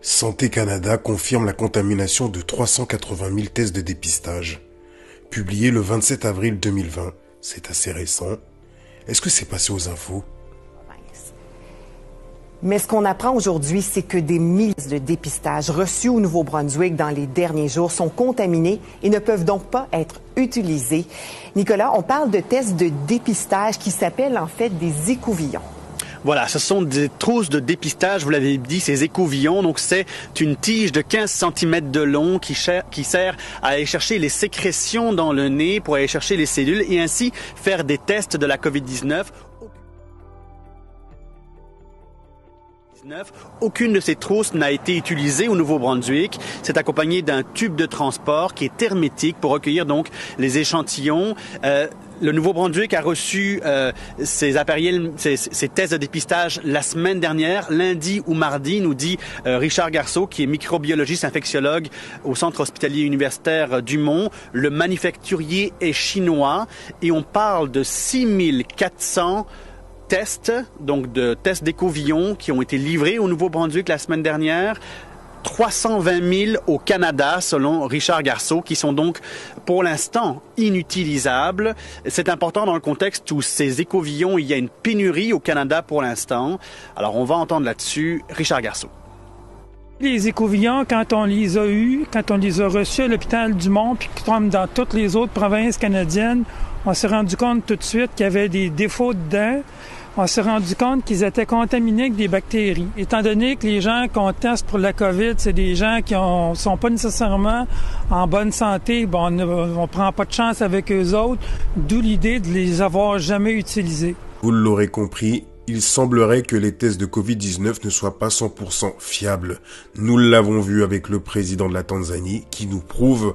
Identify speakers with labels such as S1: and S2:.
S1: Santé Canada confirme la contamination de 380 000 tests de dépistage. Publié le 27 avril 2020, c'est assez récent. Est-ce que c'est passé aux infos?
S2: Mais ce qu'on apprend aujourd'hui, c'est que des milliers de dépistages reçus au Nouveau-Brunswick dans les derniers jours sont contaminés et ne peuvent donc pas être utilisés. Nicolas, on parle de tests de dépistage qui s'appellent en fait des écouvillons.
S3: Voilà, ce sont des trousses de dépistage, vous l'avez dit, ces écouvillons. Donc, c'est une tige de 15 cm de long qui sert à aller chercher les sécrétions dans le nez pour aller chercher les cellules et ainsi faire des tests de la COVID-19. Aucune de ces trousses n'a été utilisée au Nouveau-Brunswick. C'est accompagné d'un tube de transport qui est hermétique pour recueillir donc les échantillons. Le Nouveau-Brunswick a reçu ces tests de dépistage la semaine dernière, lundi ou mardi, nous dit Richard Garceau, qui est microbiologiste infectiologue au Centre hospitalier universitaire du Mont. Le manufacturier est chinois et on parle de 6400 tests, donc de tests d'écouvillons qui ont été livrés au Nouveau-Brunswick la semaine dernière. 320 000 au Canada, selon Richard Garceau, qui sont donc pour l'instant inutilisables. C'est important dans le contexte où ces écouvillons, il y a une pénurie au Canada pour l'instant. Alors on va entendre là-dessus Richard Garceau.
S4: Les écouvillons, quand on les a eus, quand on les a reçus à l'hôpital du Mont, puis comme dans toutes les autres provinces canadiennes, on s'est rendu compte tout de suite qu'il y avait des défauts dedans. On s'est rendu compte qu'ils étaient contaminés avec des bactéries. Étant donné que les gens qu'on teste pour la COVID, c'est des gens qui sont pas nécessairement en bonne santé, bon, on prend pas de chance avec eux autres, d'où l'idée de les avoir jamais utilisés.
S1: Vous l'aurez compris, il semblerait que les tests de Covid-19 ne soient pas 100% fiables. Nous l'avons vu avec le président de la Tanzanie qui nous prouve